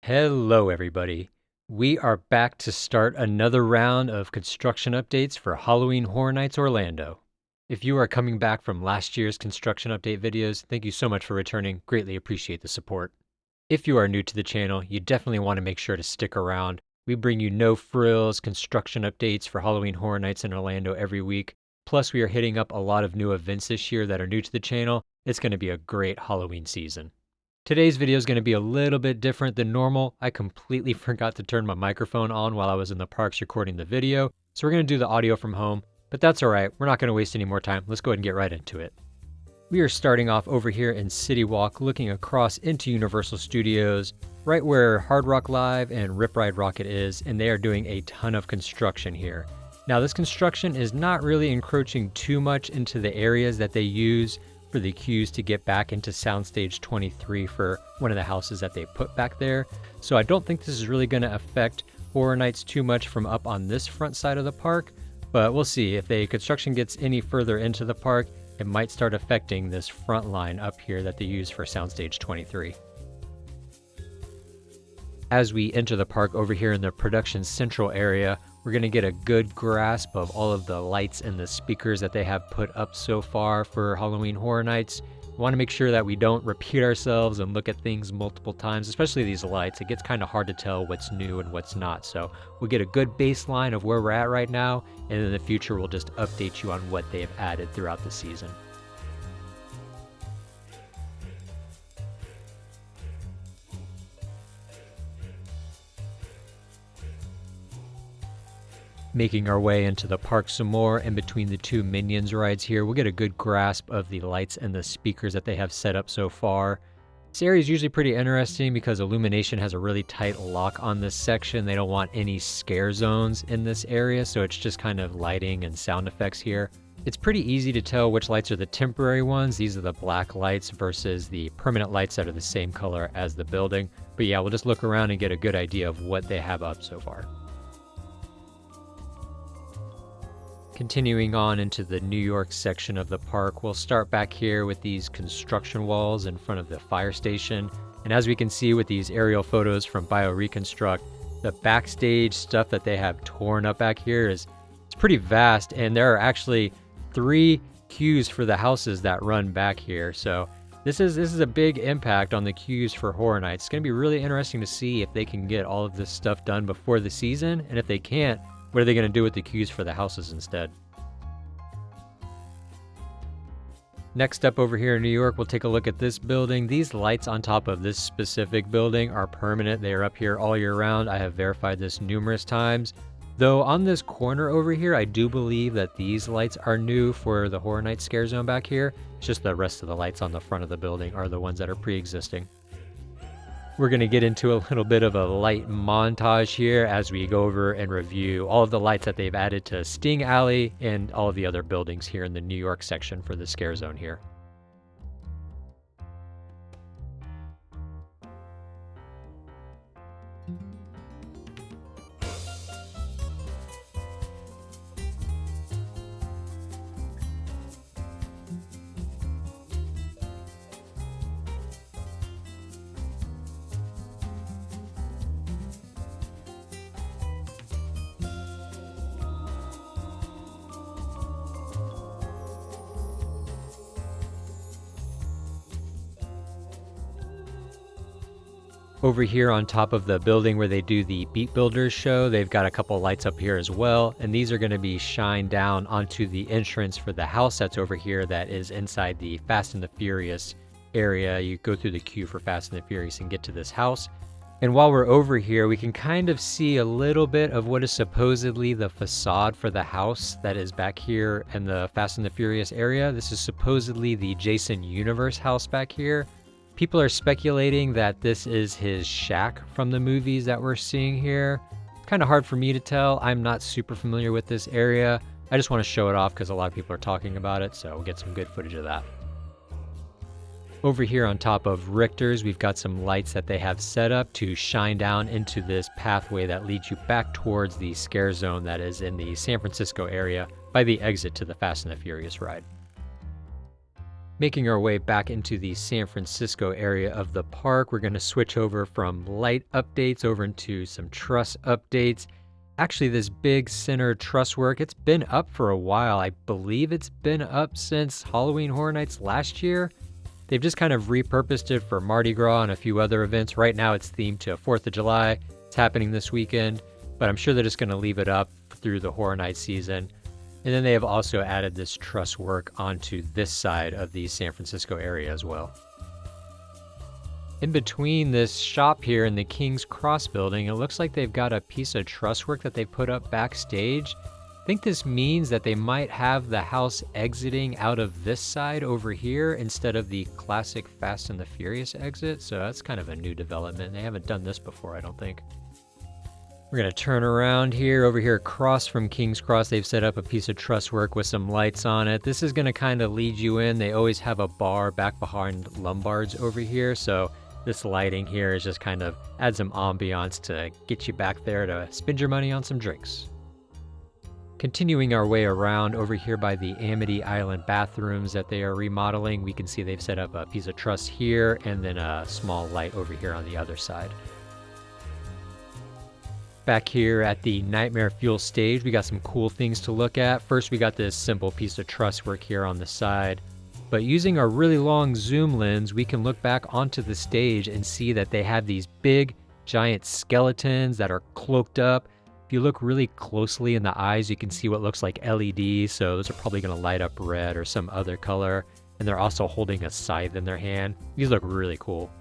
Hello, everybody. We are back to start another round of construction updates for Halloween Horror Nights Orlando. If you are coming back from last year's construction update videos, thank you so much for returning. Greatly appreciate the support. If you are new to the channel, you definitely want to make sure to stick around. We bring you no frills construction updates for Halloween Horror Nights in Orlando every week. Plus, we are hitting up a lot of new events this year that are new to the channel. It's going to be a great Halloween season. Today's video is going to be a little bit different than normal. I completely forgot to turn my microphone on while I was in the parks recording the video, so we're going to do the audio from home, but that's alright. We're not going to waste any more time. Let's go ahead and get right into it. We are starting off over here in City Walk, looking across into Universal Studios, right where Hard Rock Live and Rip Ride Rockit is, and they are doing a ton of construction here. Now, this construction is not really encroaching too much into the areas that they use for the queues to get back into Soundstage 23 for one of the houses that they put back there. So I don't think this is really going to affect Horror Nights too much from up on this front side of the park, but we'll see. If the construction gets any further into the park, it might start affecting this front line up here that they use for Soundstage 23. As we enter the park over here in the Production Central area, we're going to get a good grasp of all of the lights and the speakers that they have put up so far for Halloween Horror Nights. We want to make sure that we don't repeat ourselves and look at things multiple times, especially these lights. It gets kind of hard to tell what's new and what's not. So we'll get a good baseline of where we're at right now, and in the future we'll just update you on what they have added throughout the season. Making our way into the park some more, and between the two Minions rides here, we'll get a good grasp of the lights and the speakers that they have set up so far. This area is usually pretty interesting because Illumination has a really tight lock on this section. They don't want any scare zones in this area, so it's just kind of lighting and sound effects here. It's pretty easy to tell which lights are the temporary ones. These are the black lights versus the permanent lights that are the same color as the building. But yeah, we'll just look around and get a good idea of what they have up so far. Continuing on into the New York section of the park, we'll start back here with these construction walls in front of the fire station. And as we can see with these aerial photos from BioReconstruct, the backstage stuff that they have torn up back here it's pretty vast, and there are actually 3 queues for the houses that run back here. So this is a big impact on the queues for Horror Nights. It's going to be really interesting to see if they can get all of this stuff done before the season, and if they can't, what are they going to do with the queues for the houses instead? Next up over here in New York, we'll take a look at this building. These lights on top of this specific building are permanent. They are up here all year round. I have verified this numerous times. Though on this corner over here, I do believe that these lights are new for the Horror Nights Scare Zone back here. It's just the rest of the lights on the front of the building are the ones that are pre-existing. We're going to get into a little bit of a light montage here as we go over and review all of the lights that they've added to Sting Alley and all of the other buildings here in the New York section for the Scare Zone here. Over here on top of the building where they do the Beat Builders show, they've got a couple lights up here as well, and these are going to be shined down onto the entrance for the house that's over here that is inside the Fast and the Furious area. You go through the queue for Fast and the Furious and get to this house. And while we're over here, we can kind of see a little bit of what is supposedly the facade for the house that is back here in the Fast and the Furious area. This is supposedly the Jason Universe house back here. People are speculating that this is his shack from the movies that we're seeing here. It's kind of hard for me to tell. I'm not super familiar with this area. I just want to show it off because a lot of people are talking about it, so we'll get some good footage of that. Over here on top of Richter's, we've got some lights that they have set up to shine down into this pathway that leads you back towards the Scare Zone that is in the San Francisco area by the exit to the Fast and the Furious ride. Making our way back into the San Francisco area of the park, we're going to switch over from light updates over into some truss updates. Actually, this big center truss work, it's been up for a while. I believe it's been up since Halloween Horror Nights last year. They've just kind of repurposed it for Mardi Gras and a few other events. Right now it's themed to 4th of July. It's happening this weekend, but I'm sure they're just going to leave it up through the Horror Nights season. And then they have also added this truss work onto this side of the San Francisco area as well. In between this shop here and the King's Cross building, it looks like they've got a piece of truss work that they put up backstage. I think this means that they might have the house exiting out of this side over here instead of the classic Fast and the Furious exit. So that's kind of a new development. They haven't done this before, I don't think. We're going to turn around here. Over here across from King's Cross, they've set up a piece of truss work with some lights on it. This is going to kind of lead you in. They always have a bar back behind Lombard's over here. So this lighting here is just kind of add some ambiance to get you back there to spend your money on some drinks. Continuing our way around over here by the Amity Island bathrooms that they are remodeling, we can see they've set up a piece of truss here and then a small light over here on the other side. Back here at the Nightmare Fuel stage, we got some cool things to look at. First, we got this simple piece of truss work here on the side. But using our really long zoom lens, we can look back onto the stage and see that they have these big, giant skeletons that are cloaked up. If you look really closely in the eyes, you can see what looks like LEDs, so those are probably going to light up red or some other color. And they're also holding a scythe in their hand. These look really cool.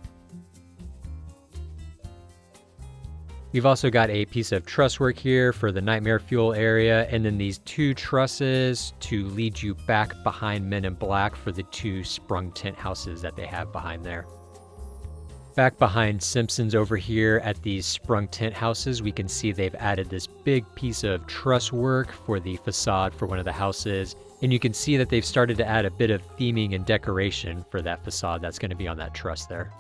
We've also got a piece of truss work here for the Nightmare Fuel area, and then these two trusses to lead you back behind Men in Black for the two sprung tent houses that they have behind there. Back behind Simpsons over here at these sprung tent houses, we can see they've added this big piece of truss work for the facade for one of the houses, and you can see that they've started to add a bit of theming and decoration for that facade that's going to be on that truss there.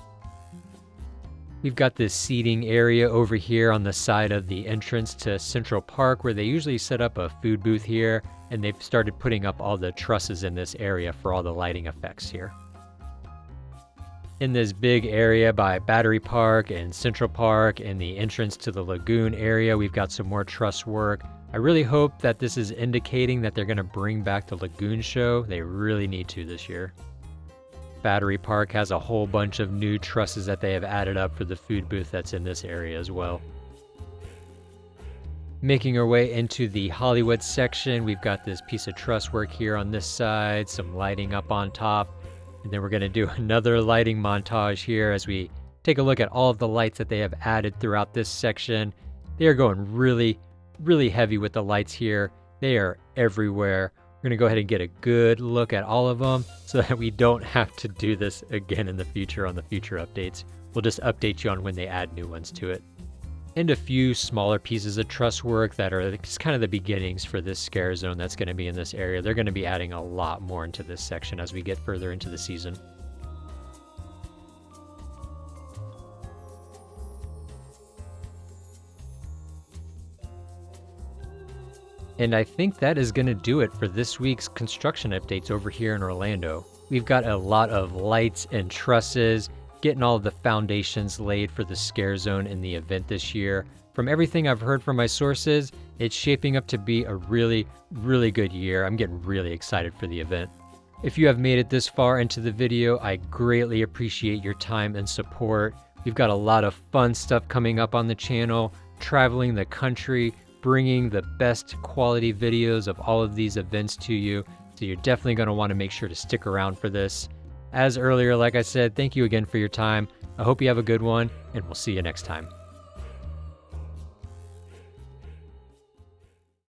We've got this seating area over here on the side of the entrance to Central Park where they usually set up a food booth here, and they've started putting up all the trusses in this area for all the lighting effects here. In this big area by Battery Park and Central Park and the entrance to the lagoon area, we've got some more truss work. I really hope that this is indicating that they're going to bring back the lagoon show. They really need to this year. Battery Park has a whole bunch of new trusses that they have added up for the food booth that's in this area as well. Making our way into the Hollywood section, we've got this piece of truss work here on this side, some lighting up on top, and then we're going to do another lighting montage here as we take a look at all of the lights that they have added throughout this section. They are going really, really heavy with the lights here. They are everywhere. We're going to go ahead and get a good look at all of them so that we don't have to do this again in the future on the future updates. We'll just update you on when they add new ones to it. And a few smaller pieces of truss work that are just kind of the beginnings for this scare zone that's going to be in this area. They're going to be adding a lot more into this section as we get further into the season. And I think that is going to do it for this week's construction updates over here in Orlando. We've got a lot of lights and trusses, getting all of the foundations laid for the scare zone in the event this year. From everything I've heard from my sources, it's shaping up to be a really, really good year. I'm getting really excited for the event. If you have made it this far into the video, I greatly appreciate your time and support. We've got a lot of fun stuff coming up on the channel, traveling the country, bringing the best quality videos of all of these events to you. So you're definitely going to want to make sure to stick around for this. As earlier, like I said, thank you again for your time. I hope you have a good one, and we'll see you next time.